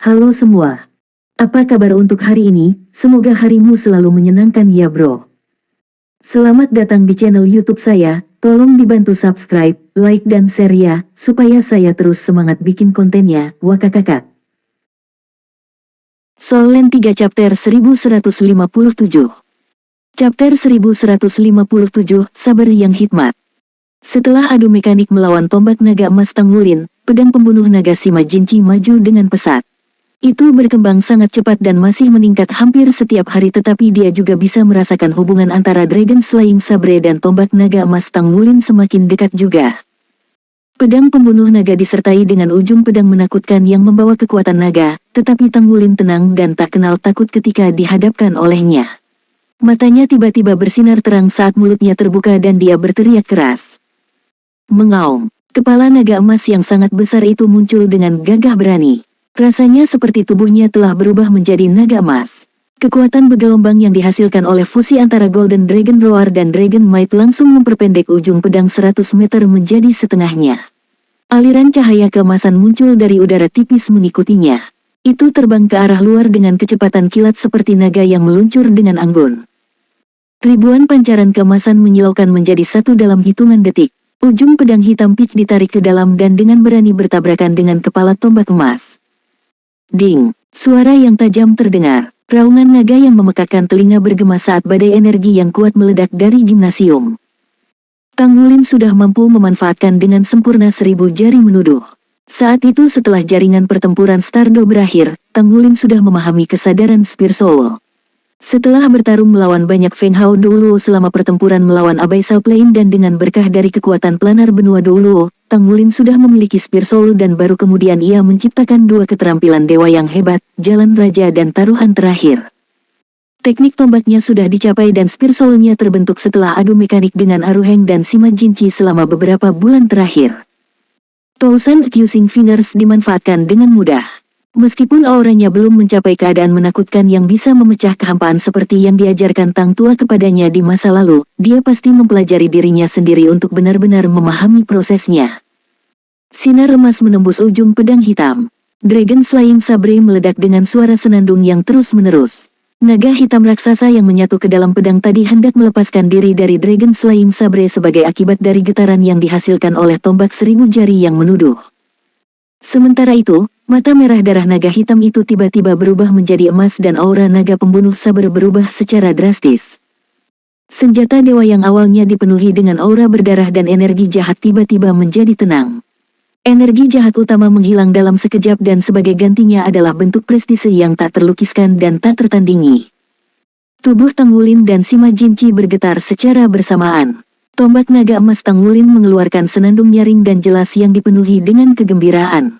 Halo semua. Apa kabar untuk hari ini? Semoga harimu selalu menyenangkan ya bro. Selamat datang di channel YouTube saya. Tolong dibantu subscribe, like dan share ya, supaya saya terus semangat bikin kontennya. Wakakakak. Solen 3 Chapter 1157. Chapter 1157, Sabar yang Hikmat. Setelah adu mekanik melawan tombak naga emas Tanggulin, pedang pembunuh naga Sima Jinchi maju dengan pesat. Itu berkembang sangat cepat dan masih meningkat hampir setiap hari, tetapi dia juga bisa merasakan hubungan antara Dragon Slaying Sabre dan tombak naga emas Tanggulin semakin dekat juga. Pedang pembunuh naga disertai dengan ujung pedang menakutkan yang membawa kekuatan naga, tetapi Tanggulin tenang dan tak kenal takut ketika dihadapkan olehnya. Matanya tiba-tiba bersinar terang saat mulutnya terbuka dan dia berteriak keras. Mengaum, kepala naga emas yang sangat besar itu muncul dengan gagah berani. Rasanya seperti tubuhnya telah berubah menjadi naga emas. Kekuatan bergelombang yang dihasilkan oleh fusi antara Golden Dragon Roar dan Dragon Might langsung memperpendek ujung pedang 100 meter menjadi setengahnya. Aliran cahaya keemasan muncul dari udara tipis mengikutinya. Itu terbang ke arah luar dengan kecepatan kilat seperti naga yang meluncur dengan anggun. Ribuan pancaran keemasan menyilaukan menjadi satu dalam hitungan detik. Ujung pedang hitam pitch ditarik ke dalam dan dengan berani bertabrakan dengan kepala tombak emas. Ding! Suara yang tajam terdengar. Raungan naga yang memekakkan telinga bergema saat badai energi yang kuat meledak dari gimnasium. Tanggulin sudah mampu memanfaatkan dengan sempurna 1000 jari menuduh. Saat itu setelah jaringan pertempuran Stardo berakhir, Tanggulin sudah memahami kesadaran Spear Soul. Setelah bertarung melawan banyak Feng Hao Douluo selama pertempuran melawan Abyssal Plane dan dengan berkah dari kekuatan planar benua Douluo, Tanggulin sudah memiliki Spear Soul dan baru kemudian ia menciptakan dua keterampilan dewa yang hebat, Jalan Raja dan Taruhan Terakhir. Teknik tombaknya sudah dicapai dan Spear Soul-nya terbentuk setelah adu mekanik dengan Aruheng dan Sima Jinchi selama beberapa bulan terakhir. Thousand Accusing Fingers dimanfaatkan dengan mudah. Meskipun auranya belum mencapai keadaan menakutkan yang bisa memecah kehampaan seperti yang diajarkan Tang Tua kepadanya di masa lalu, dia pasti mempelajari dirinya sendiri untuk benar-benar memahami prosesnya. Sinar emas menembus ujung pedang hitam. Dragon Slaying Sabre meledak dengan suara senandung yang terus-menerus. Naga hitam raksasa yang menyatu ke dalam pedang tadi hendak melepaskan diri dari Dragon Slaying Sabre sebagai akibat dari getaran yang dihasilkan oleh tombak 1000 jari yang menuduh. Sementara itu, mata merah darah naga hitam itu tiba-tiba berubah menjadi emas dan aura naga pembunuh sabar berubah secara drastis. Senjata dewa yang awalnya dipenuhi dengan aura berdarah dan energi jahat tiba-tiba menjadi tenang. Energi jahat utama menghilang dalam sekejap dan sebagai gantinya adalah bentuk prestise yang tak terlukiskan dan tak tertandingi. Tubuh Tanggulin dan Sima Jinchi bergetar secara bersamaan. Tombak naga emas Tanggulin mengeluarkan senandung nyaring dan jelas yang dipenuhi dengan kegembiraan.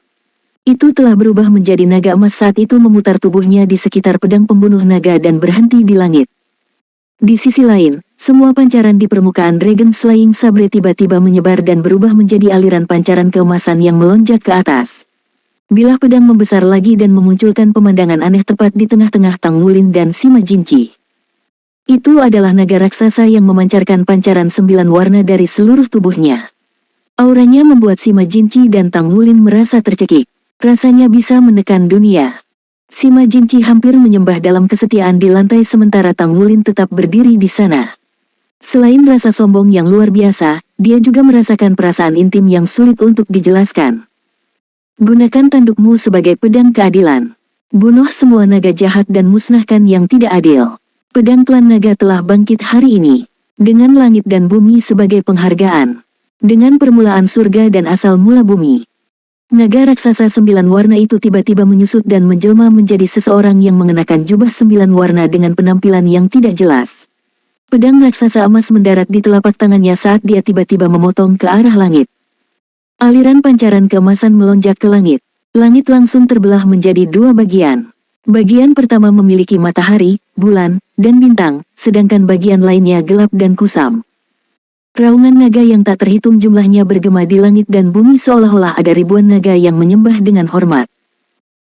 Itu telah berubah menjadi naga emas saat itu memutar tubuhnya di sekitar pedang pembunuh naga dan berhenti di langit. Di sisi lain, semua pancaran di permukaan Dragon Slaying Sabre tiba-tiba menyebar dan berubah menjadi aliran pancaran keemasan yang melonjak ke atas. Bilah pedang membesar lagi dan memunculkan pemandangan aneh tepat di tengah-tengah Tanggulin dan Sima Jinchi. Itu adalah naga raksasa yang memancarkan pancaran 9 warna dari seluruh tubuhnya. Auranya membuat Sima Jinchi dan Tanggulin merasa tercekik. Rasanya bisa menekan dunia. Sima Jinchi hampir menyembah dalam kesetiaan di lantai sementara Tanggulin tetap berdiri di sana. Selain rasa sombong yang luar biasa, dia juga merasakan perasaan intim yang sulit untuk dijelaskan. Gunakan tandukmu sebagai pedang keadilan. Bunuh semua naga jahat dan musnahkan yang tidak adil. Pedang klan naga telah bangkit hari ini. Dengan langit dan bumi sebagai penghargaan. Dengan permulaan surga dan asal mula bumi. Naga raksasa 9 warna itu tiba-tiba menyusut dan menjelma menjadi seseorang yang mengenakan jubah 9 warna dengan penampilan yang tidak jelas. Pedang raksasa emas mendarat di telapak tangannya saat dia tiba-tiba memotong ke arah langit. Aliran pancaran keemasan melonjak ke langit. Langit langsung terbelah menjadi dua bagian. Bagian pertama memiliki matahari, bulan, dan bintang, sedangkan bagian lainnya gelap dan kusam. Raungan naga yang tak terhitung jumlahnya bergema di langit dan bumi seolah-olah ada ribuan naga yang menyembah dengan hormat.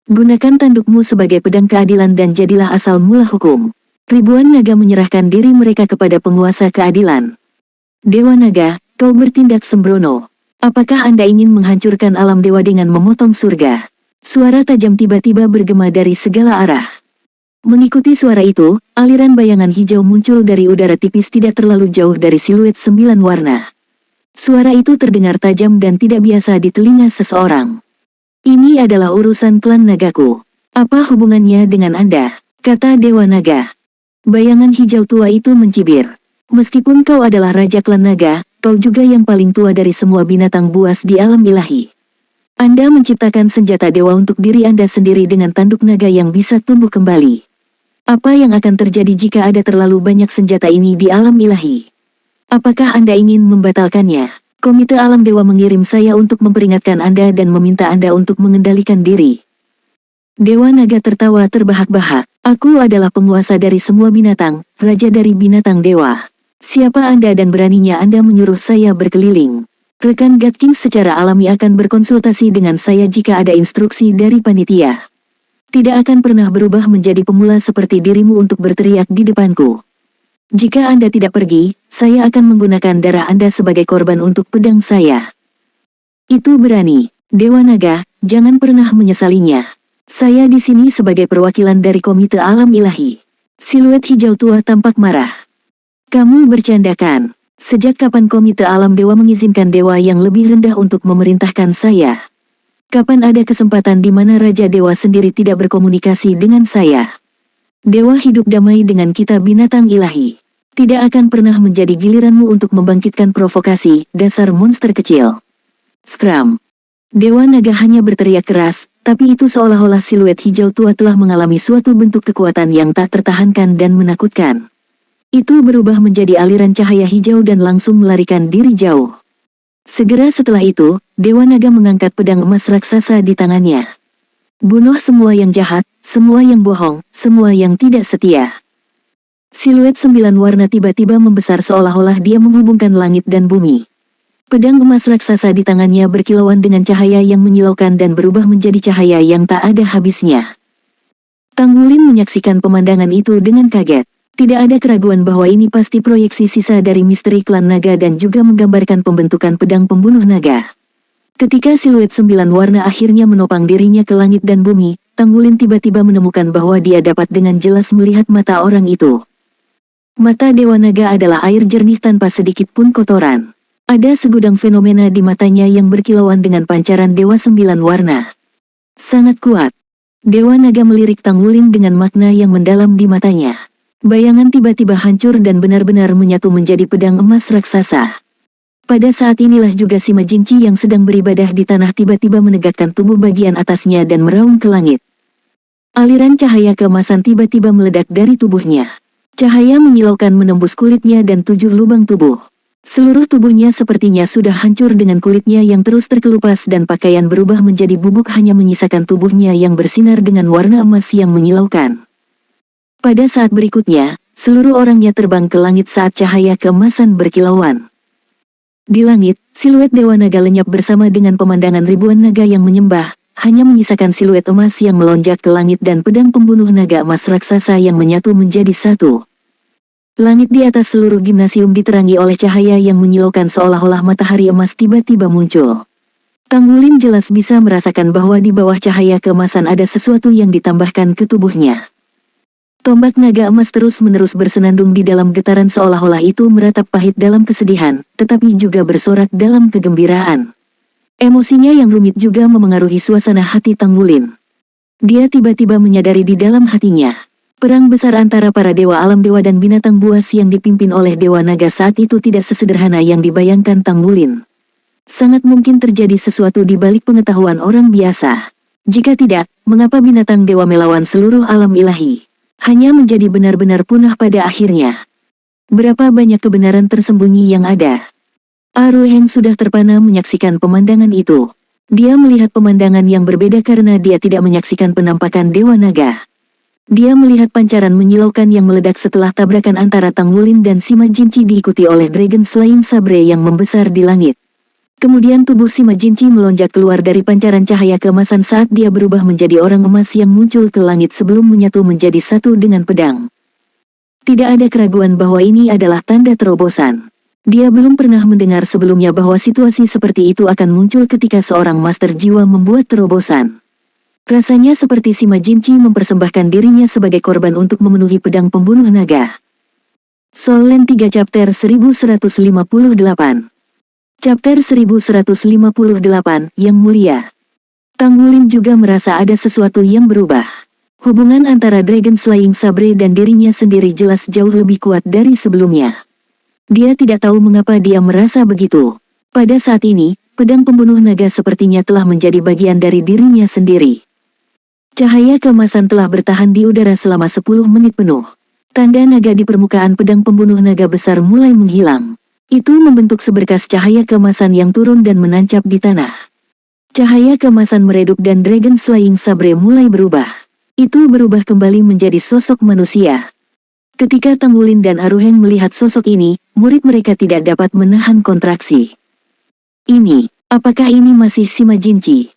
Gunakan tandukmu sebagai pedang keadilan dan jadilah asal mula hukum. Ribuan naga menyerahkan diri mereka kepada penguasa keadilan. Dewa Naga, kau bertindak sembrono. Apakah Anda ingin menghancurkan alam dewa dengan memotong surga? Suara tajam tiba-tiba bergema dari segala arah. Mengikuti suara itu, aliran bayangan hijau muncul dari udara tipis tidak terlalu jauh dari siluet 9 warna. Suara itu terdengar tajam dan tidak biasa di telinga seseorang. Ini adalah urusan klan nagaku. Apa hubungannya dengan Anda? Kata Dewa Naga. Bayangan hijau tua itu mencibir. Meskipun kau adalah Raja Klan Naga, kau juga yang paling tua dari semua binatang buas di alam ilahi. Anda menciptakan senjata dewa untuk diri Anda sendiri dengan tanduk naga yang bisa tumbuh kembali. Apa yang akan terjadi jika ada terlalu banyak senjata ini di alam ilahi? Apakah Anda ingin membatalkannya? Komite Alam Dewa mengirim saya untuk memperingatkan Anda dan meminta Anda untuk mengendalikan diri. Dewa Naga tertawa terbahak-bahak. Aku adalah penguasa dari semua binatang, raja dari binatang dewa. Siapa Anda dan beraninya Anda menyuruh saya berkeliling? Rekan God King secara alami akan berkonsultasi dengan saya jika ada instruksi dari panitia. Tidak akan pernah berubah menjadi pemula seperti dirimu untuk berteriak di depanku. Jika Anda tidak pergi, saya akan menggunakan darah Anda sebagai korban untuk pedang saya. Itu berani. Dewa Naga, jangan pernah menyesalinya. Saya di sini sebagai perwakilan dari Komite Alam Ilahi. Siluet hijau tua tampak marah. Kamu bercandakan. Sejak kapan Komite Alam Dewa mengizinkan dewa yang lebih rendah untuk memerintahkan saya? Kapan ada kesempatan di mana Raja Dewa sendiri tidak berkomunikasi dengan saya? Dewa hidup damai dengan kita binatang ilahi. Tidak akan pernah menjadi giliranmu untuk membangkitkan provokasi, dasar monster kecil. Skram. Dewa Naga hanya berteriak keras, tapi itu seolah-olah siluet hijau tua telah mengalami suatu bentuk kekuatan yang tak tertahankan dan menakutkan. Itu berubah menjadi aliran cahaya hijau dan langsung melarikan diri jauh. Segera setelah itu, Dewa Naga mengangkat pedang emas raksasa di tangannya. Bunuh semua yang jahat, semua yang bohong, semua yang tidak setia. Siluet 9 warna tiba-tiba membesar seolah-olah dia menghubungkan langit dan bumi. Pedang emas raksasa di tangannya berkilauan dengan cahaya yang menyilaukan dan berubah menjadi cahaya yang tak ada habisnya. Tanggulin menyaksikan pemandangan itu dengan kaget. Tidak ada keraguan bahwa ini pasti proyeksi sisa dari misteri klan naga dan juga menggambarkan pembentukan pedang pembunuh naga. Ketika siluet 9 warna akhirnya menopang dirinya ke langit dan bumi, Tanggulin tiba-tiba menemukan bahwa dia dapat dengan jelas melihat mata orang itu. Mata Dewa Naga adalah air jernih tanpa sedikit pun kotoran. Ada segudang fenomena di matanya yang berkilauan dengan pancaran Dewa 9 warna. Sangat kuat. Dewa Naga melirik Tanggulin dengan makna yang mendalam di matanya. Bayangan tiba-tiba hancur dan benar-benar menyatu menjadi pedang emas raksasa. Pada saat inilah juga Sima Jinci yang sedang beribadah di tanah tiba-tiba menegakkan tubuh bagian atasnya dan meraung ke langit. Aliran cahaya keemasan tiba-tiba meledak dari tubuhnya. Cahaya menyilaukan menembus kulitnya dan 7 lubang tubuh. Seluruh tubuhnya sepertinya sudah hancur dengan kulitnya yang terus terkelupas dan pakaian berubah menjadi bubuk hanya menyisakan tubuhnya yang bersinar dengan warna emas yang menyilaukan. Pada saat berikutnya, seluruh orangnya terbang ke langit saat cahaya keemasan berkilauan. Di langit, siluet Dewa Naga lenyap bersama dengan pemandangan ribuan naga yang menyembah, hanya menyisakan siluet emas yang melonjak ke langit dan pedang pembunuh naga emas raksasa yang menyatu menjadi satu. Langit di atas seluruh gimnasium diterangi oleh cahaya yang menyilaukan seolah-olah matahari emas tiba-tiba muncul. Tanggulin jelas bisa merasakan bahwa di bawah cahaya keemasan ada sesuatu yang ditambahkan ke tubuhnya. Tombak naga emas terus-menerus bersenandung di dalam getaran seolah-olah itu meratap pahit dalam kesedihan, tetapi juga bersorak dalam kegembiraan. Emosinya yang rumit juga memengaruhi suasana hati Tanggulin. Dia tiba-tiba menyadari di dalam hatinya. Perang besar antara para dewa alam dewa dan binatang buas yang dipimpin oleh Dewa Naga saat itu tidak sesederhana yang dibayangkan Tanggulin. Sangat mungkin terjadi sesuatu di balik pengetahuan orang biasa. Jika tidak, mengapa binatang dewa melawan seluruh alam ilahi? Hanya menjadi benar-benar punah pada akhirnya. Berapa banyak kebenaran tersembunyi yang ada. Aruhen sudah terpana menyaksikan pemandangan itu. Dia melihat pemandangan yang berbeda karena dia tidak menyaksikan penampakan Dewa Naga. Dia melihat pancaran menyilaukan yang meledak setelah tabrakan antara Tanggulin dan Sima Jinci diikuti oleh Dragon Slaying Sabre yang membesar di langit. Kemudian tubuh Sima Jinci melonjak keluar dari pancaran cahaya keemasan saat dia berubah menjadi orang emas yang muncul ke langit sebelum menyatu menjadi satu dengan pedang. Tidak ada keraguan bahwa ini adalah tanda terobosan. Dia belum pernah mendengar sebelumnya bahwa situasi seperti itu akan muncul ketika seorang master jiwa membuat terobosan. Rasanya seperti Sima Jinci mempersembahkan dirinya sebagai korban untuk memenuhi pedang pembunuh naga. Solen 3 Chapter 1158. Chapter 1158, Yang Mulia. Tang Wulin juga merasa ada sesuatu yang berubah. Hubungan antara Dragon Slaying Sabre dan dirinya sendiri jelas jauh lebih kuat dari sebelumnya. Dia tidak tahu mengapa dia merasa begitu. Pada saat ini, pedang pembunuh naga sepertinya telah menjadi bagian dari dirinya sendiri. Cahaya keemasan telah bertahan di udara selama 10 menit penuh. Tanda naga di permukaan pedang pembunuh naga besar mulai menghilang. Itu membentuk seberkas cahaya keemasan yang turun dan menancap di tanah. Cahaya keemasan meredup dan Dragon Slaying Sabre mulai berubah. Itu berubah kembali menjadi sosok manusia. Ketika Tang Wulin dan Aruheng melihat sosok ini, murid mereka tidak dapat menahan kontraksi. Apakah ini masih Sima Jinci?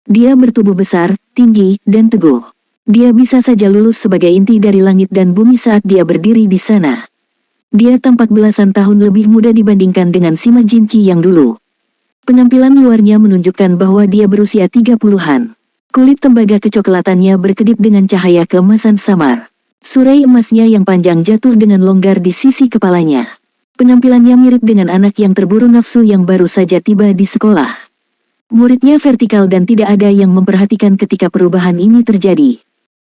Dia bertubuh besar, tinggi, dan teguh. Dia bisa saja lulus sebagai inti dari langit dan bumi saat dia berdiri di sana. Dia tampak belasan tahun lebih muda dibandingkan dengan Sima Jinci yang dulu. Penampilan luarnya menunjukkan bahwa dia berusia 30-an. Kulit tembaga kecoklatannya berkedip dengan cahaya keemasan samar. Surai emasnya yang panjang jatuh dengan longgar di sisi kepalanya. Penampilannya mirip dengan anak yang terburu nafsu yang baru saja tiba di sekolah. Muridnya vertikal dan tidak ada yang memperhatikan ketika perubahan ini terjadi.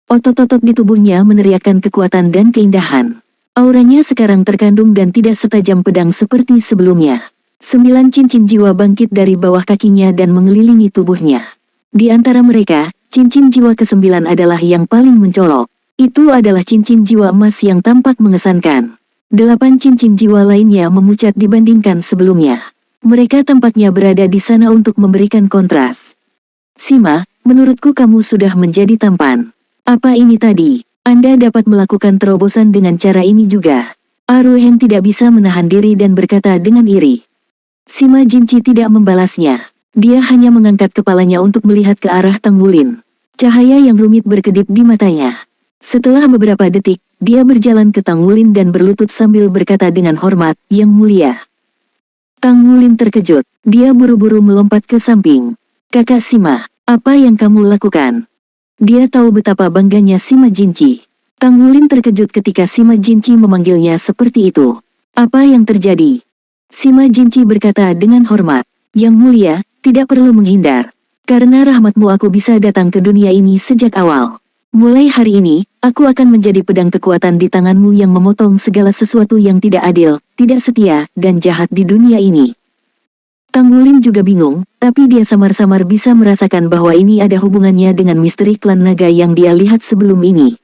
Otot-otot di tubuhnya meneriakkan kekuatan dan keindahan. Auranya sekarang terkandung dan tidak setajam pedang seperti sebelumnya. 9 cincin jiwa bangkit dari bawah kakinya dan mengelilingi tubuhnya. Di antara mereka, cincin jiwa ke-9 adalah yang paling mencolok. Itu adalah cincin jiwa emas yang tampak mengesankan. 8 cincin jiwa lainnya memucat dibandingkan sebelumnya. Mereka tampaknya berada di sana untuk memberikan kontras. Sima, menurutku kamu sudah menjadi tampan. Apa ini tadi? Anda dapat melakukan terobosan dengan cara ini juga. Aruhen tidak bisa menahan diri dan berkata dengan iri. Sima Jinci tidak membalasnya. Dia hanya mengangkat kepalanya untuk melihat ke arah Tang Wulin. Cahaya yang rumit berkedip di matanya. Setelah beberapa detik, dia berjalan ke Tang Wulin dan berlutut sambil berkata dengan hormat, "Yang mulia." Tang Wulin terkejut. Dia buru-buru melompat ke samping. "Kakak Sima, apa yang kamu lakukan?" Dia tahu betapa bangganya Sima Jinci. Tang Wulin terkejut ketika Sima Jinci memanggilnya seperti itu. "Apa yang terjadi?" Sima Jinci berkata dengan hormat, "Yang mulia, tidak perlu menghindar. Karena rahmatmu aku bisa datang ke dunia ini sejak awal. Mulai hari ini, aku akan menjadi pedang kekuatan di tanganmu yang memotong segala sesuatu yang tidak adil, tidak setia, dan jahat di dunia ini." Tang Wulin juga bingung, tapi dia samar-samar bisa merasakan bahwa ini ada hubungannya dengan misteri klan naga yang dia lihat sebelum ini.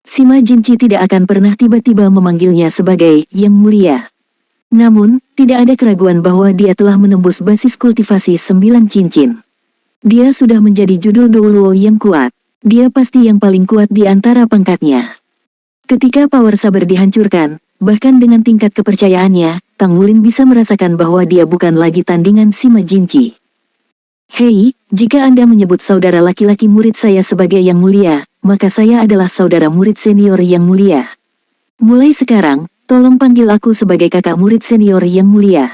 Sima Jinci tidak akan pernah tiba-tiba memanggilnya sebagai Yang Mulia. Namun, tidak ada keraguan bahwa dia telah menembus basis kultivasi 9 cincin. Dia sudah menjadi judul Douluo yang kuat. Dia pasti yang paling kuat di antara pangkatnya. Ketika power saber dihancurkan, bahkan dengan tingkat kepercayaannya, Tang Wulin bisa merasakan bahwa dia bukan lagi tandingan Sima Jinci. "Hei, jika Anda menyebut saudara laki-laki murid saya sebagai Yang Mulia, maka saya adalah saudara murid senior Yang Mulia. Mulai sekarang, tolong panggil aku sebagai kakak murid senior Yang Mulia."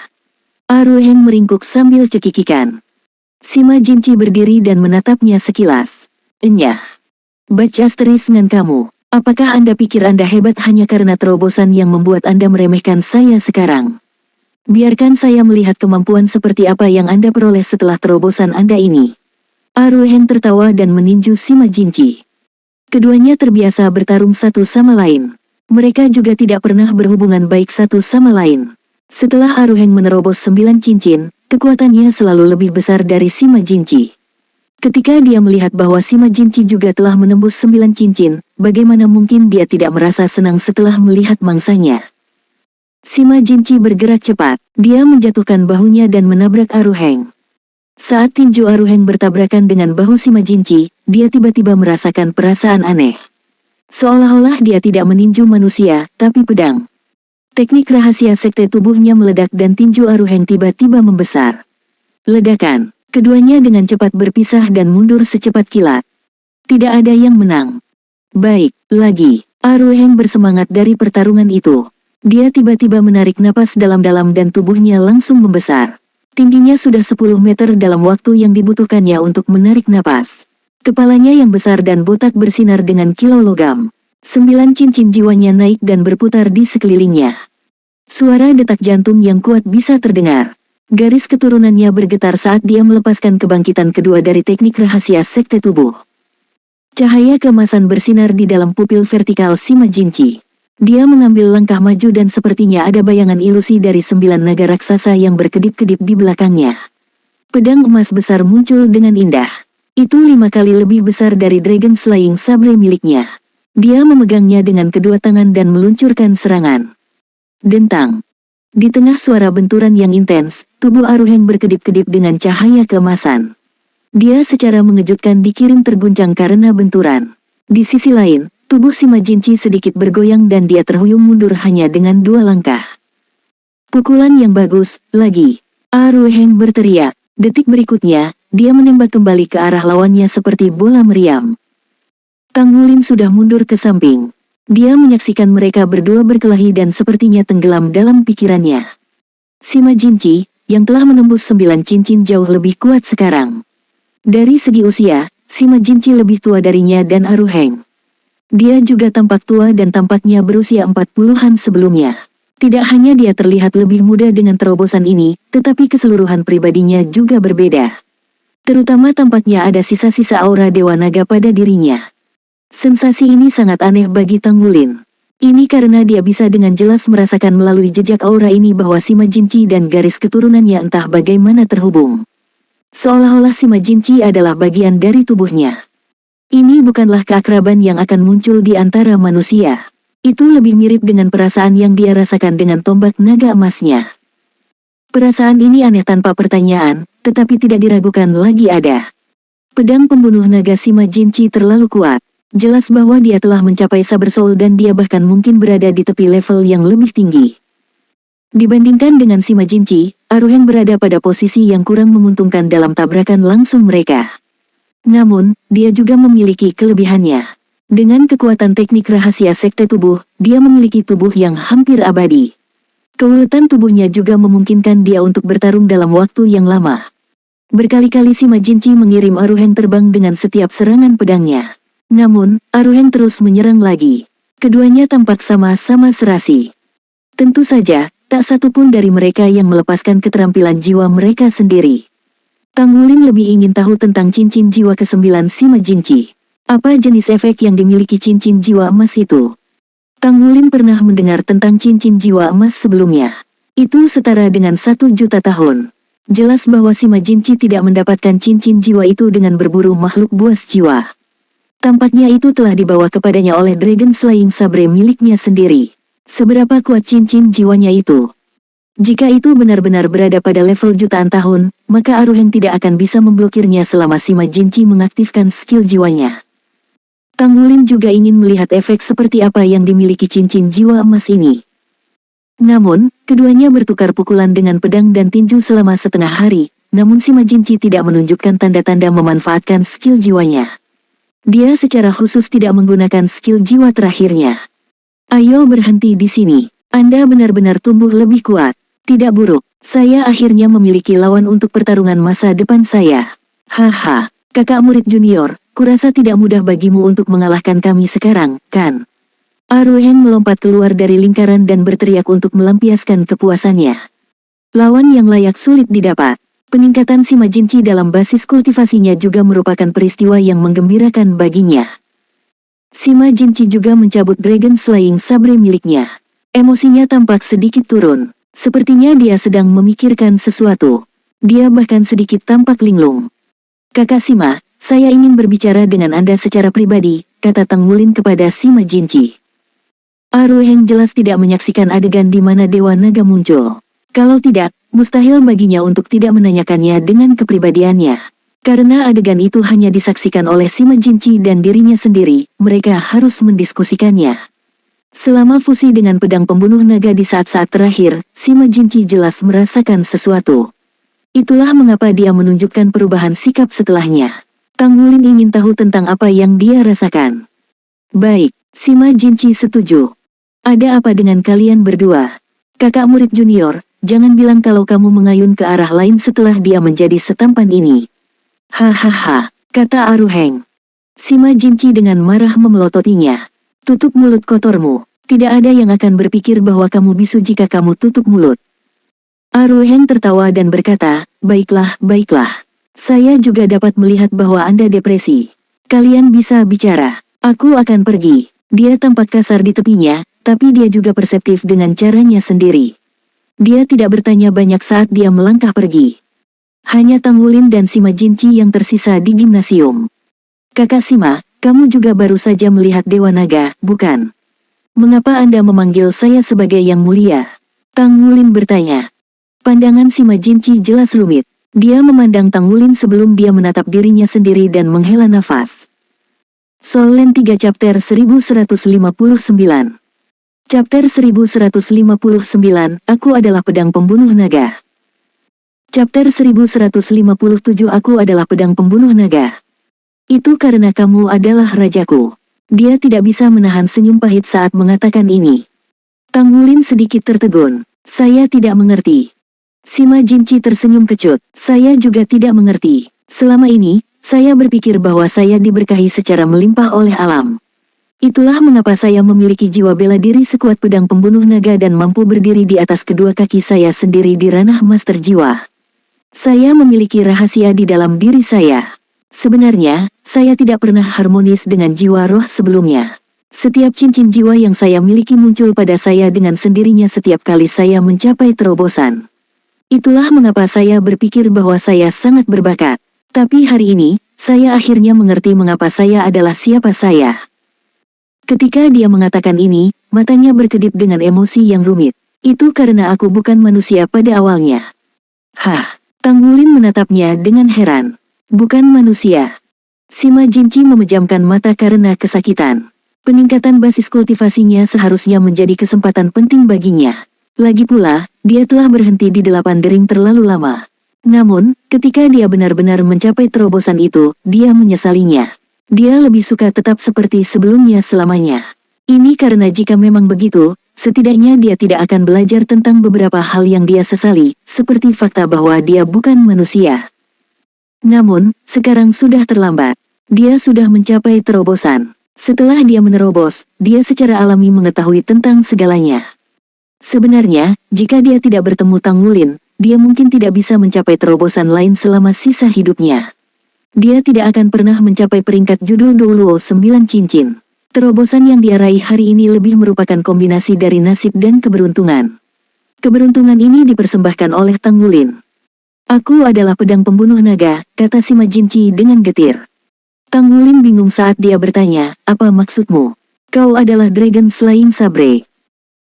Aruhen meringkuk sambil cekikikan. Sima Jinci berdiri dan menatapnya sekilas. "Enyah. Baca asteris dengan kamu. Apakah Anda pikir Anda hebat hanya karena terobosan yang membuat Anda meremehkan saya sekarang? Biarkan saya melihat kemampuan seperti apa yang Anda peroleh setelah terobosan Anda ini." Aruhen tertawa dan meninju Sima Jinci. Keduanya terbiasa bertarung satu sama lain. Mereka juga tidak pernah berhubungan baik satu sama lain. Setelah Aruhen menerobos 9 cincin, kekuatannya selalu lebih besar dari Sima Jinci. Ketika dia melihat bahwa Sima Jinci juga telah menembus 9 cincin, bagaimana mungkin dia tidak merasa senang setelah melihat mangsanya? Sima Jinci bergerak cepat. Dia menjatuhkan bahunya dan menabrak Aruhen. Saat tinju Aruhen bertabrakan dengan bahu Sima Jinci, dia tiba-tiba merasakan perasaan aneh. Seolah-olah dia tidak meninju manusia, tapi pedang. Teknik rahasia sekte tubuhnya meledak dan tinju Aruhen tiba-tiba membesar. Ledakan. Keduanya dengan cepat berpisah dan mundur secepat kilat. Tidak ada yang menang. "Baik, lagi." Aruhen bersemangat dari pertarungan itu. Dia tiba-tiba menarik napas dalam-dalam dan tubuhnya langsung membesar. Tingginya sudah 10 meter dalam waktu yang dibutuhkannya untuk menarik napas. Kepalanya yang besar dan botak bersinar dengan kilau logam. 9 cincin jiwanya naik dan berputar di sekelilingnya. Suara detak jantung yang kuat bisa terdengar. Garis keturunannya bergetar saat dia melepaskan kebangkitan kedua dari teknik rahasia sekte tubuh. Cahaya keemasan bersinar di dalam pupil vertikal Sima Jinchi. Dia mengambil langkah maju dan sepertinya ada bayangan ilusi dari 9 naga raksasa yang berkedip-kedip di belakangnya. Pedang emas besar muncul dengan indah. Itu 5 kali lebih besar dari Dragon Slaying Sabre miliknya. Dia memegangnya dengan kedua tangan dan meluncurkan serangan. Dentang. Di tengah suara benturan yang intens, tubuh Aruheng berkedip-kedip dengan cahaya keemasan. Dia secara mengejutkan dikirim terguncang karena benturan. Di sisi lain, tubuh Sima Jinchi sedikit bergoyang dan dia terhuyung mundur hanya dengan 2 langkah. Pukulan yang bagus, lagi. Aruheng berteriak. Detik berikutnya, dia menembak kembali ke arah lawannya seperti bola meriam. Tang Wulin sudah mundur ke samping. Dia menyaksikan mereka berdua berkelahi dan sepertinya tenggelam dalam pikirannya. Sima Jinchi, yang telah menembus 9 cincin jauh lebih kuat sekarang. Dari segi usia, Sima Jinchi lebih tua darinya dan Aruheng. Dia juga tampak tua dan tampaknya berusia 40-an sebelumnya. Tidak hanya dia terlihat lebih muda dengan terobosan ini, tetapi keseluruhan pribadinya juga berbeda. Terutama tampaknya ada sisa-sisa aura Dewa Naga pada dirinya. Sensasi ini sangat aneh bagi Tang Wulin. Ini karena dia bisa dengan jelas merasakan melalui jejak aura ini bahwa Sima Jinchi dan garis keturunannya entah bagaimana terhubung. Seolah-olah Sima Jinchi adalah bagian dari tubuhnya. Ini bukanlah keakraban yang akan muncul di antara manusia. Itu lebih mirip dengan perasaan yang dia rasakan dengan tombak naga emasnya. Perasaan ini aneh tanpa pertanyaan, tetapi tidak diragukan lagi ada. Pedang pembunuh naga Sima Jinchi terlalu kuat. Jelas bahwa dia telah mencapai Saber Soul dan dia bahkan mungkin berada di tepi level yang lebih tinggi. Dibandingkan dengan Sima Jinchi, Aruheng berada pada posisi yang kurang menguntungkan dalam tabrakan langsung mereka. Namun, dia juga memiliki kelebihannya. Dengan kekuatan teknik rahasia sekte tubuh, dia memiliki tubuh yang hampir abadi. Keuletan tubuhnya juga memungkinkan dia untuk bertarung dalam waktu yang lama. Berkali-kali Sima Jinchi mengirim Aruheng terbang dengan setiap serangan pedangnya. Namun, Aruheng terus menyerang lagi. Keduanya tampak sama-sama serasi. Tentu saja, tak satu pun dari mereka yang melepaskan keterampilan jiwa mereka sendiri. Tang Wulin lebih ingin tahu tentang cincin jiwa ke-9 Sima Jinchi. Apa jenis efek yang dimiliki cincin jiwa emas itu? Tang Wulin pernah mendengar tentang cincin jiwa emas sebelumnya. Itu setara dengan 1 juta tahun. Jelas bahwa Sima Jinchi tidak mendapatkan cincin jiwa itu dengan berburu makhluk buas jiwa. Tampaknya itu telah dibawa kepadanya oleh Dragon Slaying Sabre miliknya sendiri. Seberapa kuat cincin jiwanya itu? Jika itu benar-benar berada pada level jutaan tahun, maka Aruheng tidak akan bisa memblokirnya selama Sima Jinchi mengaktifkan skill jiwanya. Tang Wulin juga ingin melihat efek seperti apa yang dimiliki cincin jiwa emas ini. Namun, keduanya bertukar pukulan dengan pedang dan tinju selama setengah hari, namun Sima Jinchi tidak menunjukkan tanda-tanda memanfaatkan skill jiwanya. Dia secara khusus tidak menggunakan skill jiwa terakhirnya. Ayo berhenti di sini. Anda benar-benar tumbuh lebih kuat. Tidak buruk. Saya akhirnya memiliki lawan untuk pertarungan masa depan saya. Haha, kakak murid junior, kurasa tidak mudah bagimu untuk mengalahkan kami sekarang, kan? Aruheng melompat keluar dari lingkaran dan berteriak untuk melampiaskan kepuasannya. Lawan yang layak sulit didapat. Peningkatan Sima Jinchi dalam basis kultivasinya juga merupakan peristiwa yang menggembirakan baginya. Sima Jinchi juga mencabut Dragon Slaying Sabre miliknya. Emosinya tampak sedikit turun. Sepertinya dia sedang memikirkan sesuatu. Dia bahkan sedikit tampak linglung. Kakak Sima, saya ingin berbicara dengan Anda secara pribadi, kata Tang Wulin kepada Sima Jinchi. Aruheng jelas tidak menyaksikan adegan di mana Dewa Naga muncul. Kalau tidak, mustahil baginya untuk tidak menanyakannya dengan kepribadiannya. Karena adegan itu hanya disaksikan oleh Sima Jinchi dan dirinya sendiri, mereka harus mendiskusikannya. Selama fusi dengan pedang pembunuh naga di saat-saat terakhir, Sima Jinchi jelas merasakan sesuatu. Itulah mengapa dia menunjukkan perubahan sikap setelahnya. Tang Wulin ingin tahu tentang apa yang dia rasakan. Baik, Sima Jinchi setuju. Ada apa dengan kalian berdua? Kakak murid junior, jangan bilang kalau kamu mengayun ke arah lain setelah dia menjadi setampan ini. Hahaha, kata Aruheng. Sima Jinci dengan marah memelototinya. Tutup mulut kotormu. Tidak ada yang akan berpikir bahwa kamu bisu jika kamu tutup mulut. Aruheng tertawa dan berkata, baiklah, baiklah. Saya juga dapat melihat bahwa Anda depresi. Kalian bisa bicara. Aku akan pergi. Dia tampak kasar di tepinya, tapi dia juga perseptif dengan caranya sendiri. Dia tidak bertanya banyak saat dia melangkah pergi. Hanya Tang Wulin dan Sima Jinci yang tersisa di gimnasium. Kakak Sima, kamu juga baru saja melihat Dewa Naga, bukan? Mengapa Anda memanggil saya sebagai Yang Mulia? Tang Wulin bertanya. Pandangan Sima Jinci jelas rumit. Dia memandang Tang Wulin sebelum dia menatap dirinya sendiri dan menghela nafas. Soul Land 3 Chapter 1159. Chapter 1159, Aku adalah pedang pembunuh naga. Chapter 1157, Aku adalah pedang pembunuh naga. Itu karena kamu adalah rajaku. Dia tidak bisa menahan senyum pahit saat mengatakan ini. Tang Wulin sedikit tertegun. Saya tidak mengerti. Sima Jinci tersenyum kecut. Saya juga tidak mengerti. Selama ini, saya berpikir bahwa saya diberkahi secara melimpah oleh alam. Itulah mengapa saya memiliki jiwa bela diri sekuat pedang pembunuh naga dan mampu berdiri di atas kedua kaki saya sendiri di ranah master jiwa. Saya memiliki rahasia di dalam diri saya. Sebenarnya, saya tidak pernah harmonis dengan jiwa roh sebelumnya. Setiap cincin jiwa yang saya miliki muncul pada saya dengan sendirinya setiap kali saya mencapai terobosan. Itulah mengapa saya berpikir bahwa saya sangat berbakat. Tapi hari ini, saya akhirnya mengerti mengapa saya adalah siapa saya. Ketika dia mengatakan ini, matanya berkedip dengan emosi yang rumit. Itu karena aku bukan manusia pada awalnya. Hah, Tang Wulin menatapnya dengan heran. Bukan manusia. Sima Jinci memejamkan mata karena kesakitan. Peningkatan basis kultivasinya seharusnya menjadi kesempatan penting baginya. Lagi pula, dia telah berhenti di 8 dering terlalu lama. Namun, ketika dia benar-benar mencapai terobosan itu, dia menyesalinya. Dia lebih suka tetap seperti sebelumnya selamanya. Ini karena jika memang begitu, setidaknya dia tidak akan belajar tentang beberapa hal yang dia sesali, seperti fakta bahwa dia bukan manusia. Namun, sekarang sudah terlambat. Dia sudah mencapai terobosan. Setelah dia menerobos, dia secara alami mengetahui tentang segalanya. Sebenarnya, jika dia tidak bertemu Tang Wulin, dia mungkin tidak bisa mencapai terobosan lain selama sisa hidupnya. Dia tidak akan pernah mencapai peringkat judul Doulo 9 cincin. Terobosan yang dia raih hari ini lebih merupakan kombinasi dari nasib dan keberuntungan. Keberuntungan ini dipersembahkan oleh Tang Wulin. Aku adalah pedang pembunuh naga, kata Sima Jinci dengan getir. Tang Wulin bingung saat dia bertanya, apa maksudmu? Kau adalah Dragon Slaying Sabre.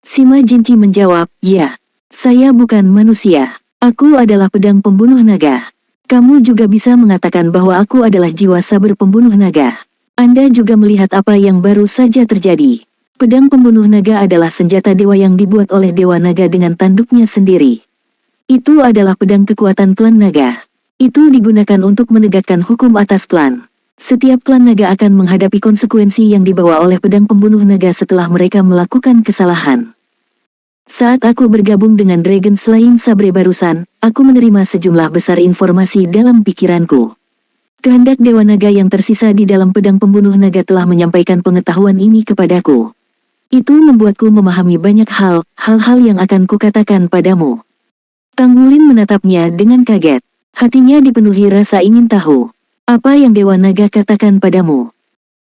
Sima Jinci menjawab, ya. Saya bukan manusia. Aku adalah pedang pembunuh naga. Kamu juga bisa mengatakan bahwa aku adalah jiwa saber pembunuh naga. Anda juga melihat apa yang baru saja terjadi. Pedang pembunuh naga adalah senjata dewa yang dibuat oleh Dewa Naga dengan tanduknya sendiri. Itu adalah pedang kekuatan klan naga. Itu digunakan untuk menegakkan hukum atas klan. Setiap klan naga akan menghadapi konsekuensi yang dibawa oleh pedang pembunuh naga setelah mereka melakukan kesalahan. Saat aku bergabung dengan Dragon Slaying Sabre barusan, aku menerima sejumlah besar informasi dalam pikiranku. Kehendak Dewa Naga yang tersisa di dalam pedang pembunuh naga telah menyampaikan pengetahuan ini kepadaku. Itu membuatku memahami banyak hal-hal yang akan kukatakan padamu. Tang Wulin menatapnya dengan kaget. Hatinya dipenuhi rasa ingin tahu. Apa yang Dewa Naga katakan padamu?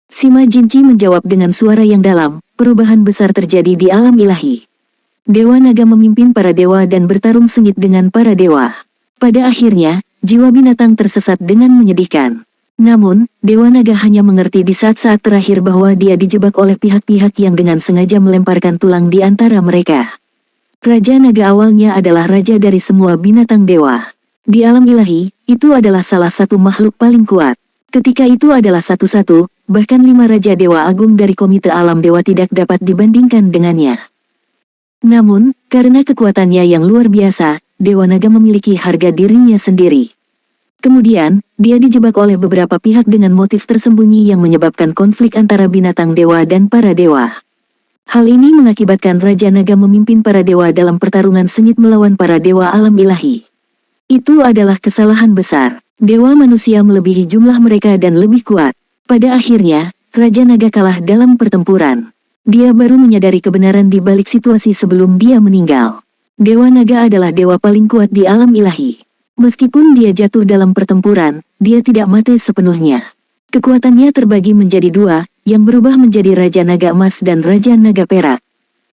Sima Jinci menjawab dengan suara yang dalam, perubahan besar terjadi di alam ilahi. Dewa Naga memimpin para dewa dan bertarung sengit dengan para dewa. Pada akhirnya, jiwa binatang tersesat dengan menyedihkan. Namun, Dewa Naga hanya mengerti di saat-saat terakhir bahwa dia dijebak oleh pihak-pihak yang dengan sengaja melemparkan tulang di antara mereka. Raja Naga awalnya adalah raja dari semua binatang dewa. Di alam ilahi, itu adalah salah satu makhluk paling kuat. Ketika itu adalah satu-satu, bahkan 5 raja dewa agung dari komite alam dewa tidak dapat dibandingkan dengannya. Namun, karena kekuatannya yang luar biasa, Dewa Naga memiliki harga dirinya sendiri. Kemudian, dia dijebak oleh beberapa pihak dengan motif tersembunyi yang menyebabkan konflik antara binatang dewa dan para dewa. Hal ini mengakibatkan Raja Naga memimpin para dewa dalam pertarungan sengit melawan para dewa alam ilahi. Itu adalah kesalahan besar. Dewa manusia melebihi jumlah mereka dan lebih kuat. Pada akhirnya, Raja Naga kalah dalam pertempuran. Dia baru menyadari kebenaran di balik situasi sebelum dia meninggal. Dewa Naga adalah dewa paling kuat di alam ilahi. Meskipun dia jatuh dalam pertempuran, dia tidak mati sepenuhnya. Kekuatannya terbagi menjadi dua, yang berubah menjadi Raja Naga Emas dan Raja Naga Perak.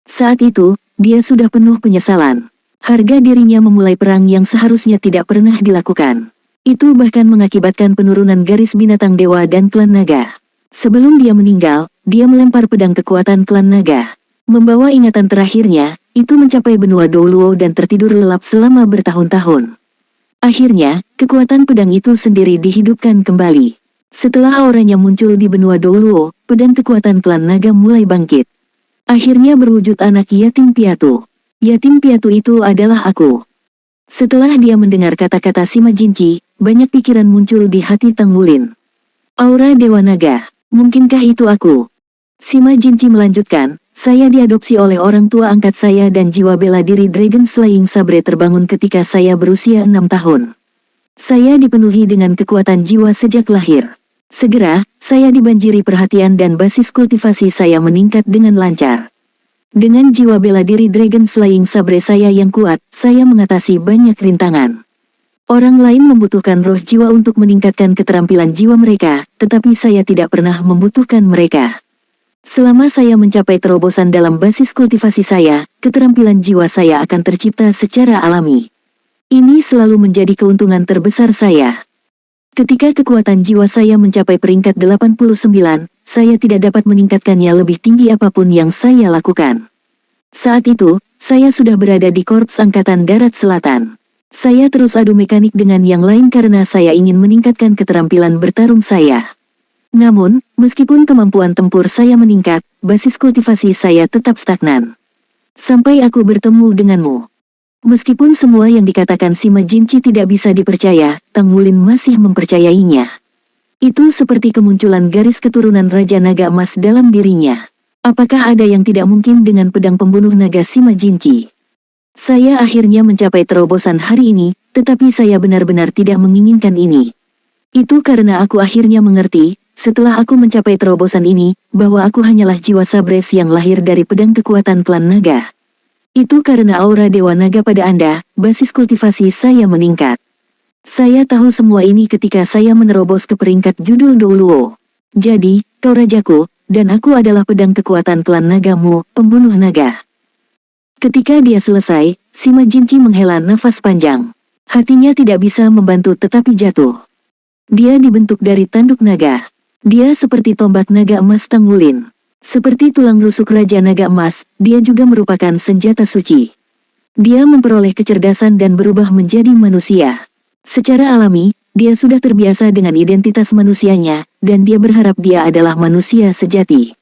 Saat itu, dia sudah penuh penyesalan. Harga dirinya memulai perang yang seharusnya tidak pernah dilakukan. Itu bahkan mengakibatkan penurunan garis binatang dewa dan klan naga. Sebelum dia meninggal, dia melempar pedang kekuatan klan naga. Membawa ingatan terakhirnya, itu mencapai benua Douluo dan tertidur lelap selama bertahun-tahun. Akhirnya, kekuatan pedang itu sendiri dihidupkan kembali. Setelah auranya muncul di benua Douluo, pedang kekuatan klan naga mulai bangkit. Akhirnya berwujud anak yatim piatu. Yatim piatu itu adalah aku. Setelah dia mendengar kata-kata Sima Jinci, banyak pikiran muncul di hati Tang Wulin. Aura Dewa Naga, mungkinkah itu aku? Sima Jinci melanjutkan, saya diadopsi oleh orang tua angkat saya dan jiwa bela diri Dragon Slaying Sabre terbangun ketika saya berusia 6 tahun. Saya dipenuhi dengan kekuatan jiwa sejak lahir. Segera, saya dibanjiri perhatian dan basis kultivasi saya meningkat dengan lancar. Dengan jiwa bela diri Dragon Slaying Sabre saya yang kuat, saya mengatasi banyak rintangan. Orang lain membutuhkan roh jiwa untuk meningkatkan keterampilan jiwa mereka, tetapi saya tidak pernah membutuhkan mereka. Selama saya mencapai terobosan dalam basis kultivasi saya, keterampilan jiwa saya akan tercipta secara alami. Ini selalu menjadi keuntungan terbesar saya. Ketika kekuatan jiwa saya mencapai peringkat 89, saya tidak dapat meningkatkannya lebih tinggi apapun yang saya lakukan. Saat itu, saya sudah berada di Korps Angkatan Darat Selatan. Saya terus adu mekanik dengan yang lain karena saya ingin meningkatkan keterampilan bertarung saya. Namun, meskipun kemampuan tempur saya meningkat, basis kultivasi saya tetap stagnan. Sampai aku bertemu denganmu. Meskipun semua yang dikatakan Sima Jinci tidak bisa dipercaya, Tang Wulin masih mempercayainya. Itu seperti kemunculan garis keturunan Raja Naga Emas dalam dirinya. Apakah ada yang tidak mungkin dengan pedang pembunuh naga Sima Jinci? Saya akhirnya mencapai terobosan hari ini, tetapi saya benar-benar tidak menginginkan ini. Itu karena aku akhirnya mengerti, setelah aku mencapai terobosan ini, bahwa aku hanyalah jiwa sabres yang lahir dari pedang kekuatan klan naga. Itu karena aura Dewa Naga pada Anda, basis kultivasi saya meningkat. Saya tahu semua ini ketika saya menerobos ke peringkat judul Douluo. Jadi, kau rajaku, dan aku adalah pedang kekuatan klan nagamu, pembunuh naga. Ketika dia selesai, Sima Jinci menghela nafas panjang. Hatinya tidak bisa membantu tetapi jatuh. Dia dibentuk dari tanduk naga. Dia seperti tombak naga emas Tang Wulin. Seperti tulang rusuk Raja Naga Emas, dia juga merupakan senjata suci. Dia memperoleh kecerdasan dan berubah menjadi manusia. Secara alami, dia sudah terbiasa dengan identitas manusianya, dan dia berharap dia adalah manusia sejati.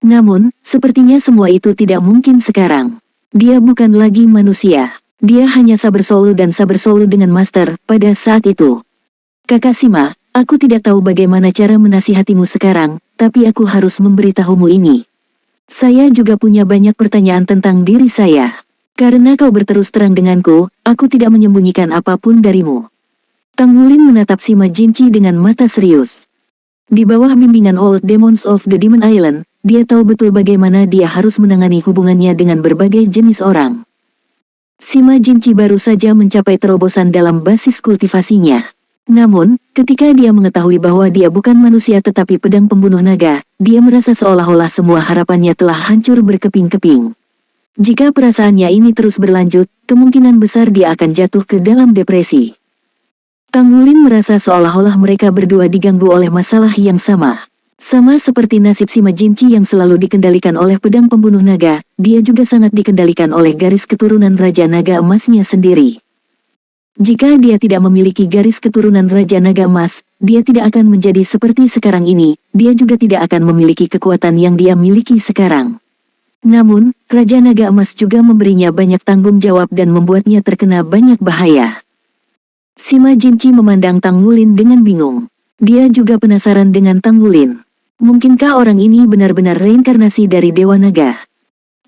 Namun, sepertinya semua itu tidak mungkin sekarang. Dia bukan lagi manusia. Dia hanya saber soul dan saber soul dengan master pada saat itu. Kakak Sima, aku tidak tahu bagaimana cara menasihatimu sekarang, tapi aku harus memberitahumu ini. Saya juga punya banyak pertanyaan tentang diri saya. Karena kau berterus terang denganku, aku tidak menyembunyikan apapun darimu. Tang Wulin menatap Sima Jinci dengan mata serius. Di bawah bimbingan Old Demons of the Demon Island, dia tahu betul bagaimana dia harus menangani hubungannya dengan berbagai jenis orang. Sima Jinci baru saja mencapai terobosan dalam basis kultivasinya. Namun, ketika dia mengetahui bahwa dia bukan manusia tetapi pedang pembunuh naga, dia merasa seolah-olah semua harapannya telah hancur berkeping-keping. Jika perasaannya ini terus berlanjut, kemungkinan besar dia akan jatuh ke dalam depresi. Tang Wulin merasa seolah-olah mereka berdua diganggu oleh masalah yang sama. Sama seperti nasib Sima Jinci yang selalu dikendalikan oleh pedang pembunuh naga, dia juga sangat dikendalikan oleh garis keturunan Raja Naga Emasnya sendiri. Jika dia tidak memiliki garis keturunan Raja Naga Emas, dia tidak akan menjadi seperti sekarang ini, dia juga tidak akan memiliki kekuatan yang dia miliki sekarang. Namun, Raja Naga Emas juga memberinya banyak tanggung jawab dan membuatnya terkena banyak bahaya. Sima Jinci memandang Tang Wulin dengan bingung. Dia juga penasaran dengan Tang Wulin. Mungkinkah orang ini benar-benar reinkarnasi dari Dewa Naga?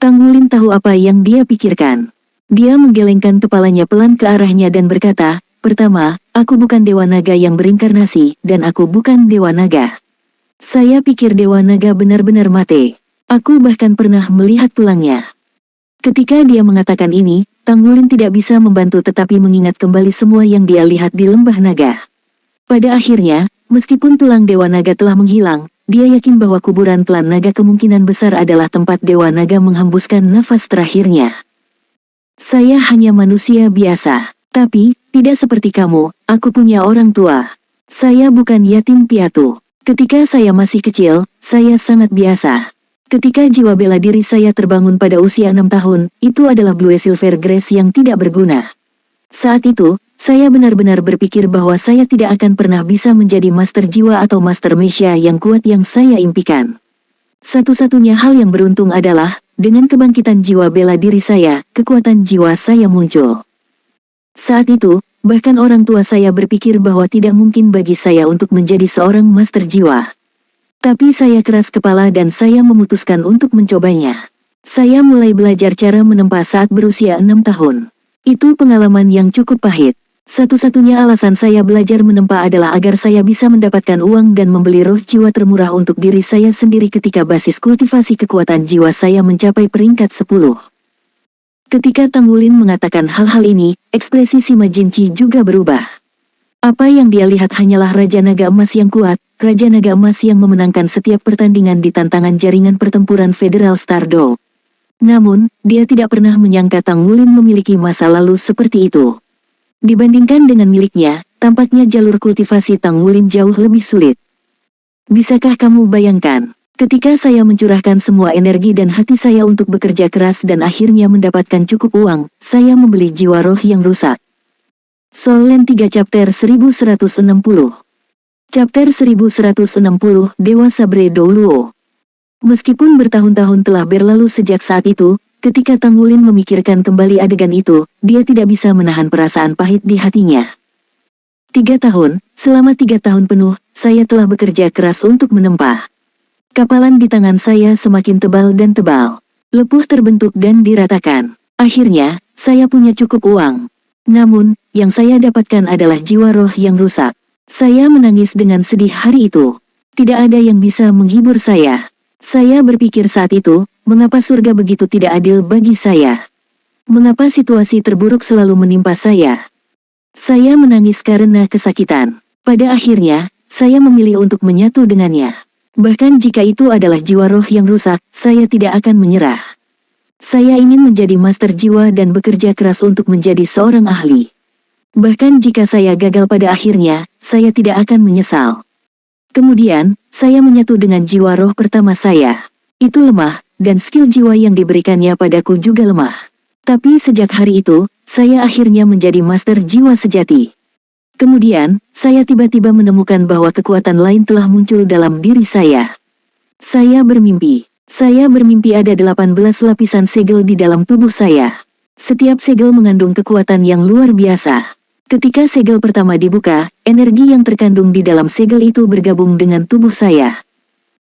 Tang Wulin tahu apa yang dia pikirkan. Dia menggelengkan kepalanya pelan ke arahnya dan berkata, pertama, aku bukan Dewa Naga yang berinkarnasi, dan aku bukan Dewa Naga. Saya pikir Dewa Naga benar-benar mati. Aku bahkan pernah melihat tulangnya. Ketika dia mengatakan ini, Tang Wulin tidak bisa membantu tetapi mengingat kembali semua yang dia lihat di Lembah Naga. Pada akhirnya, meskipun tulang Dewa Naga telah menghilang, dia yakin bahwa kuburan klan naga kemungkinan besar adalah tempat Dewa Naga menghembuskan nafas terakhirnya. Saya hanya manusia biasa, tapi tidak seperti kamu, aku punya orang tua. Saya bukan yatim piatu. Ketika saya masih kecil, saya sangat biasa. Ketika jiwa bela diri saya terbangun pada usia 6 tahun, itu adalah Blue Silver Grace yang tidak berguna. Saat itu, saya benar-benar berpikir bahwa saya tidak akan pernah bisa menjadi master jiwa atau master Mesha yang kuat yang saya impikan. Satu-satunya hal yang beruntung adalah, dengan kebangkitan jiwa bela diri saya, kekuatan jiwa saya muncul. Saat itu, bahkan orang tua saya berpikir bahwa tidak mungkin bagi saya untuk menjadi seorang master jiwa. Tapi saya keras kepala dan saya memutuskan untuk mencobanya. Saya mulai belajar cara menempa saat berusia 6 tahun. Itu pengalaman yang cukup pahit. Satu-satunya alasan saya belajar menempa adalah agar saya bisa mendapatkan uang dan membeli roh jiwa termurah untuk diri saya sendiri ketika basis kultivasi kekuatan jiwa saya mencapai peringkat 10. Ketika Tang Wulin mengatakan hal-hal ini, ekspresi Sima Jinci juga berubah. Apa yang dia lihat hanyalah Raja Naga Emas yang kuat, Raja Naga Emas yang memenangkan setiap pertandingan di tantangan jaringan pertempuran Federal Stardoll. Namun, dia tidak pernah menyangka Tang Wulin memiliki masa lalu seperti itu. Dibandingkan dengan miliknya, tampaknya jalur kultivasi Tang Wulin jauh lebih sulit. Bisakah kamu bayangkan, ketika saya mencurahkan semua energi dan hati saya untuk bekerja keras dan akhirnya mendapatkan cukup uang, saya membeli jiwa roh yang rusak. Soul Land 3 Chapter 1160. Chapter 1160 Dewa Sabre Douluo. Meskipun bertahun-tahun telah berlalu sejak saat itu, ketika Tang Wulin memikirkan kembali adegan itu, dia tidak bisa menahan perasaan pahit di hatinya. 3 tahun, selama 3 tahun penuh, saya telah bekerja keras untuk menempa. Kapalan di tangan saya semakin tebal dan tebal. Lepuh terbentuk dan diratakan. Akhirnya, saya punya cukup uang. Namun, yang saya dapatkan adalah jiwa roh yang rusak. Saya menangis dengan sedih hari itu. Tidak ada yang bisa menghibur saya. Saya berpikir saat itu, mengapa surga begitu tidak adil bagi saya? Mengapa situasi terburuk selalu menimpa saya? Saya menangis karena kesakitan. Pada akhirnya, saya memilih untuk menyatu dengannya. Bahkan jika itu adalah jiwa roh yang rusak, saya tidak akan menyerah. Saya ingin menjadi master jiwa dan bekerja keras untuk menjadi seorang ahli. Bahkan jika saya gagal pada akhirnya, saya tidak akan menyesal. Kemudian, saya menyatu dengan jiwa roh pertama saya. Itu lemah, dan skill jiwa yang diberikannya padaku juga lemah. Tapi sejak hari itu, saya akhirnya menjadi master jiwa sejati. Kemudian, saya tiba-tiba menemukan bahwa kekuatan lain telah muncul dalam diri saya. Saya bermimpi ada 18 lapisan segel di dalam tubuh saya. Setiap segel mengandung kekuatan yang luar biasa. Ketika segel pertama dibuka, energi yang terkandung di dalam segel itu bergabung dengan tubuh saya.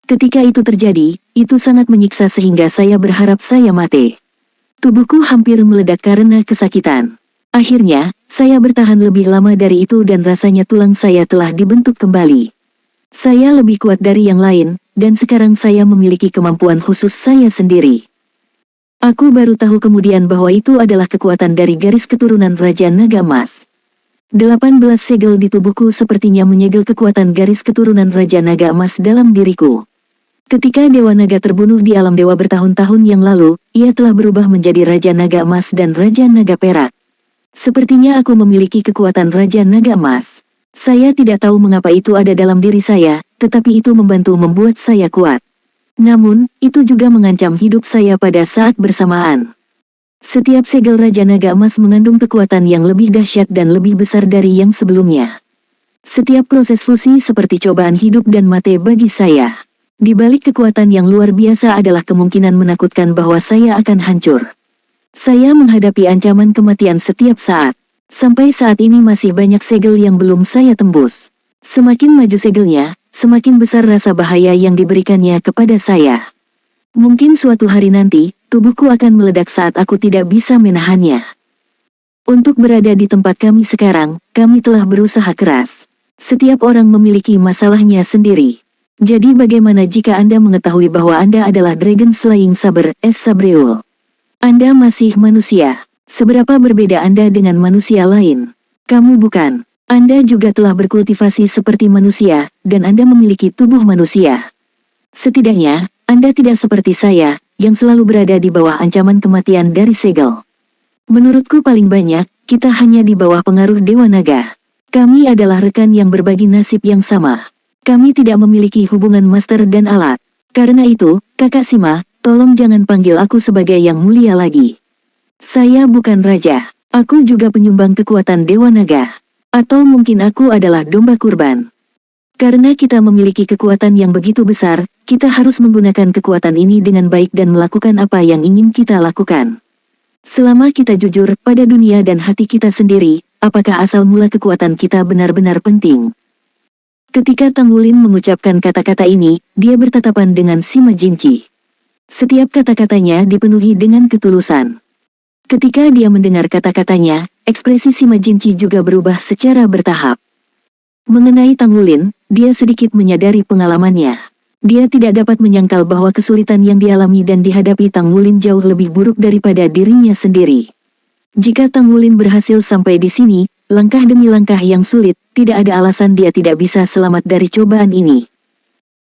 Ketika itu terjadi, itu sangat menyiksa sehingga saya berharap saya mati. Tubuhku hampir meledak karena kesakitan. Akhirnya, saya bertahan lebih lama dari itu dan rasanya tulang saya telah dibentuk kembali. Saya lebih kuat dari yang lain, dan sekarang saya memiliki kemampuan khusus saya sendiri. Aku baru tahu kemudian bahwa itu adalah kekuatan dari garis keturunan Raja Naga Emas. 18 segel di tubuhku sepertinya menyegel kekuatan garis keturunan Raja Naga Emas dalam diriku. Ketika Dewa Naga terbunuh di alam dewa bertahun-tahun yang lalu, ia telah berubah menjadi Raja Naga Emas dan Raja Naga Perak. Sepertinya aku memiliki kekuatan Raja Naga Emas. Saya tidak tahu mengapa itu ada dalam diri saya, tetapi itu membantu membuat saya kuat. Namun, itu juga mengancam hidup saya pada saat bersamaan. Setiap segel Raja Naga Emas mengandung kekuatan yang lebih dahsyat dan lebih besar dari yang sebelumnya. Setiap proses fusi seperti cobaan hidup dan mati bagi saya. Di balik kekuatan yang luar biasa adalah kemungkinan menakutkan bahwa saya akan hancur. Saya menghadapi ancaman kematian setiap saat. Sampai saat ini masih banyak segel yang belum saya tembus. Semakin maju segelnya, semakin besar rasa bahaya yang diberikannya kepada saya. Mungkin suatu hari nanti, tubuhku akan meledak saat aku tidak bisa menahannya. Untuk berada di tempat kami sekarang, kami telah berusaha keras. Setiap orang memiliki masalahnya sendiri. Jadi bagaimana jika Anda mengetahui bahwa Anda adalah Dragon Slaying Saber S. Sabreul? Anda masih manusia. Seberapa berbeda Anda dengan manusia lain? Kamu bukan. Anda juga telah berkultivasi seperti manusia, dan Anda memiliki tubuh manusia. Setidaknya, Anda tidak seperti saya, yang selalu berada di bawah ancaman kematian dari segel. Menurutku paling banyak, kita hanya di bawah pengaruh Dewa Naga. Kami adalah rekan yang berbagi nasib yang sama. Kami tidak memiliki hubungan master dan alat. Karena itu, Kakak Sima, tolong jangan panggil aku sebagai yang mulia lagi. Saya bukan raja. Aku juga penyumbang kekuatan Dewa Naga. Atau mungkin aku adalah domba kurban. Karena kita memiliki kekuatan yang begitu besar, kita harus menggunakan kekuatan ini dengan baik dan melakukan apa yang ingin kita lakukan. Selama kita jujur pada dunia dan hati kita sendiri, apakah asal mula kekuatan kita benar-benar penting? Ketika Tang Wulin mengucapkan kata-kata ini, dia bertatapan dengan Sima Jinci. Setiap kata-katanya dipenuhi dengan ketulusan. Ketika dia mendengar kata-katanya, ekspresi Sima Jinci juga berubah secara bertahap. Mengenai Tang Wulin, dia sedikit menyadari pengalamannya. Dia tidak dapat menyangkal bahwa kesulitan yang dialami dan dihadapi Tang Wulin jauh lebih buruk daripada dirinya sendiri. Jika Tang Wulin berhasil sampai di sini, langkah demi langkah yang sulit, tidak ada alasan dia tidak bisa selamat dari cobaan ini.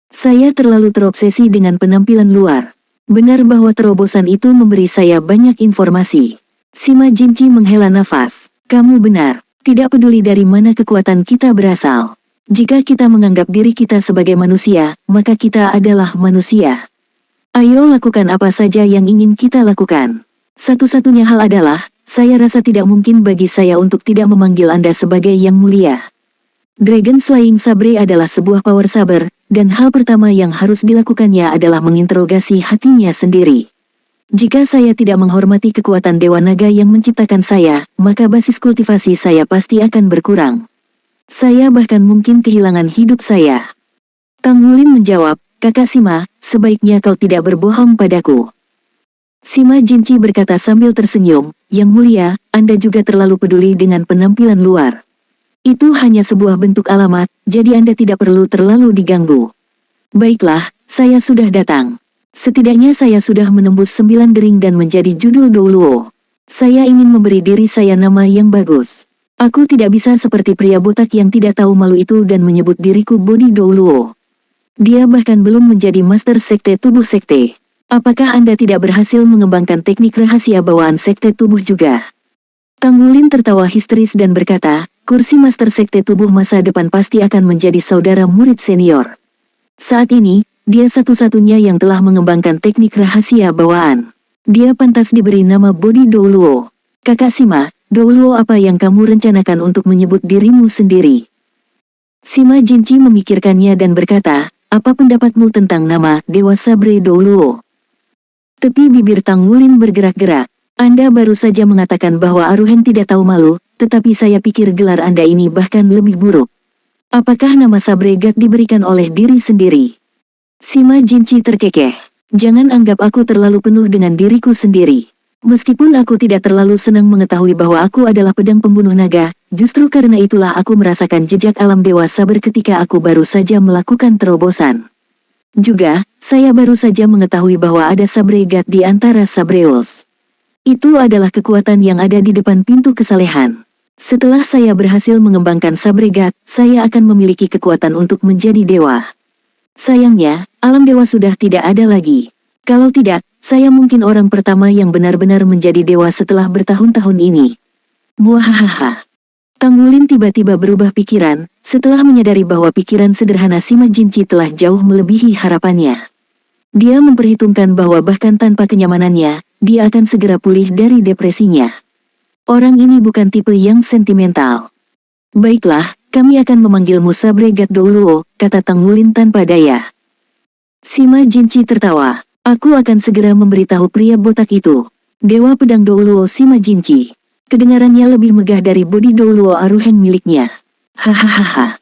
Saya terlalu terobsesi dengan penampilan luar. Benar bahwa terobosan itu memberi saya banyak informasi. Sima Jinci menghela nafas. Kamu benar, tidak peduli dari mana kekuatan kita berasal. Jika kita menganggap diri kita sebagai manusia, maka kita adalah manusia. Ayo lakukan apa saja yang ingin kita lakukan. Satu-satunya hal adalah, saya rasa tidak mungkin bagi saya untuk tidak memanggil Anda sebagai yang mulia. Dragon Slaying Sabre adalah sebuah power saber, dan hal pertama yang harus dilakukannya adalah menginterogasi hatinya sendiri. Jika saya tidak menghormati kekuatan Dewa Naga yang menciptakan saya, maka basis kultivasi saya pasti akan berkurang. Saya bahkan mungkin kehilangan hidup saya. Tang Wulin menjawab, Kakak Sima, sebaiknya kau tidak berbohong padaku. Sima Jinci berkata sambil tersenyum, Yang mulia, Anda juga terlalu peduli dengan penampilan luar. Itu hanya sebuah bentuk alamat, jadi Anda tidak perlu terlalu diganggu. Baiklah, saya sudah datang. Setidaknya saya sudah menembus 9 dering dan menjadi judul Douluo. Saya ingin memberi diri saya nama yang bagus. Aku tidak bisa seperti pria botak yang tidak tahu malu itu dan menyebut diriku Bodi Douluo. Dia bahkan belum menjadi master sekte tubuh sekte. Apakah Anda tidak berhasil mengembangkan teknik rahasia bawaan sekte tubuh juga? Tang Wulin tertawa histeris dan berkata, kursi master sekte tubuh masa depan pasti akan menjadi saudara murid senior. Saat ini, dia satu-satunya yang telah mengembangkan teknik rahasia bawaan. Dia pantas diberi nama Bodi Douluo. Kakak Sima, Douluo apa yang kamu rencanakan untuk menyebut dirimu sendiri? Sima Jinci memikirkannya dan berkata, apa pendapatmu tentang nama Dewa Sabre Douluo? Tepi bibir Tang Wulin bergerak-gerak. Anda baru saja mengatakan bahwa Aruhen tidak tahu malu, tetapi saya pikir gelar Anda ini bahkan lebih buruk. Apakah nama Sabre God diberikan oleh diri sendiri? Sima Jinci terkekeh. Jangan anggap aku terlalu penuh dengan diriku sendiri. Meskipun aku tidak terlalu senang mengetahui bahwa aku adalah pedang pembunuh naga, justru karena itulah aku merasakan jejak alam Dewa Saber ketika aku baru saja melakukan terobosan. Juga, saya baru saja mengetahui bahwa ada Sabre God di antara Sabreuls. Itu adalah kekuatan yang ada di depan pintu kesalehan. Setelah saya berhasil mengembangkan Sabre God, saya akan memiliki kekuatan untuk menjadi dewa. Sayangnya, alam dewa sudah tidak ada lagi. Kalau tidak, saya mungkin orang pertama yang benar-benar menjadi dewa setelah bertahun-tahun ini. Muahahaha. Tang Wulin tiba-tiba berubah pikiran, setelah menyadari bahwa pikiran sederhana Sima Jinci telah jauh melebihi harapannya. Dia memperhitungkan bahwa bahkan tanpa kenyamanannya, dia akan segera pulih dari depresinya. Orang ini bukan tipe yang sentimental. Baiklah, kami akan memanggilmu Sabre God Douluo, kata Tang Wulin tanpa daya. Sima Jinci tertawa. Aku akan segera memberitahu pria botak itu. Dewa Pedang Douluo Sima Jinci. Kedengarannya lebih megah dari Bodi Douluo Aruhen miliknya. Hahaha.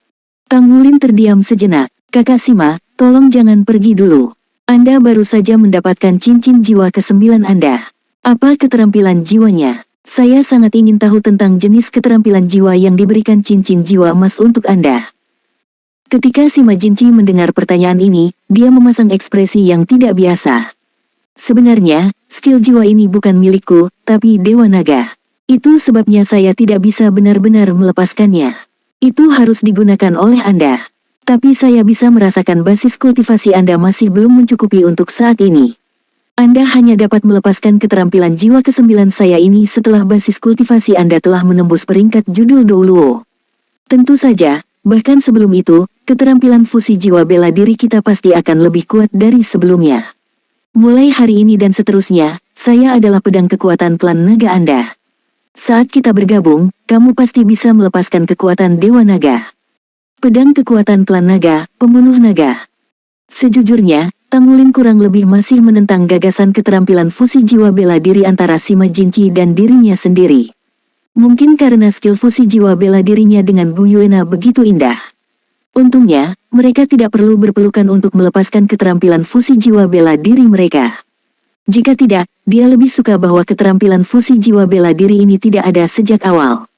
Tang Wulin terdiam sejenak. Kakak Sima, tolong jangan pergi dulu. Anda baru saja mendapatkan cincin jiwa ke-9 Anda. Apa keterampilan jiwanya? Saya sangat ingin tahu tentang jenis keterampilan jiwa yang diberikan cincin jiwa emas untuk Anda. Ketika Sima Jinci mendengar pertanyaan ini, dia memasang ekspresi yang tidak biasa. Sebenarnya, skill jiwa ini bukan milikku, tapi Dewa Naga. Itu sebabnya saya tidak bisa benar-benar melepaskannya. Itu harus digunakan oleh Anda. Tapi saya bisa merasakan basis kultivasi Anda masih belum mencukupi untuk saat ini. Anda hanya dapat melepaskan keterampilan jiwa ke-9 saya ini setelah basis kultivasi Anda telah menembus peringkat judul Douluo. Tentu saja, bahkan sebelum itu, keterampilan fusi jiwa bela diri kita pasti akan lebih kuat dari sebelumnya. Mulai hari ini dan seterusnya, saya adalah pedang kekuatan klan naga Anda. Saat kita bergabung, kamu pasti bisa melepaskan kekuatan Dewa Naga. Pedang kekuatan klan naga, pembunuh naga. Sejujurnya, Tangulin kurang lebih masih menentang gagasan keterampilan fusi jiwa bela diri antara Sima Jinci dan dirinya sendiri. Mungkin karena skill fusi jiwa bela dirinya dengan Bu Yuena begitu indah. Untungnya, mereka tidak perlu berpelukan untuk melepaskan keterampilan fusi jiwa bela diri mereka. Jika tidak, dia lebih suka bahwa keterampilan fusi jiwa bela diri ini tidak ada sejak awal.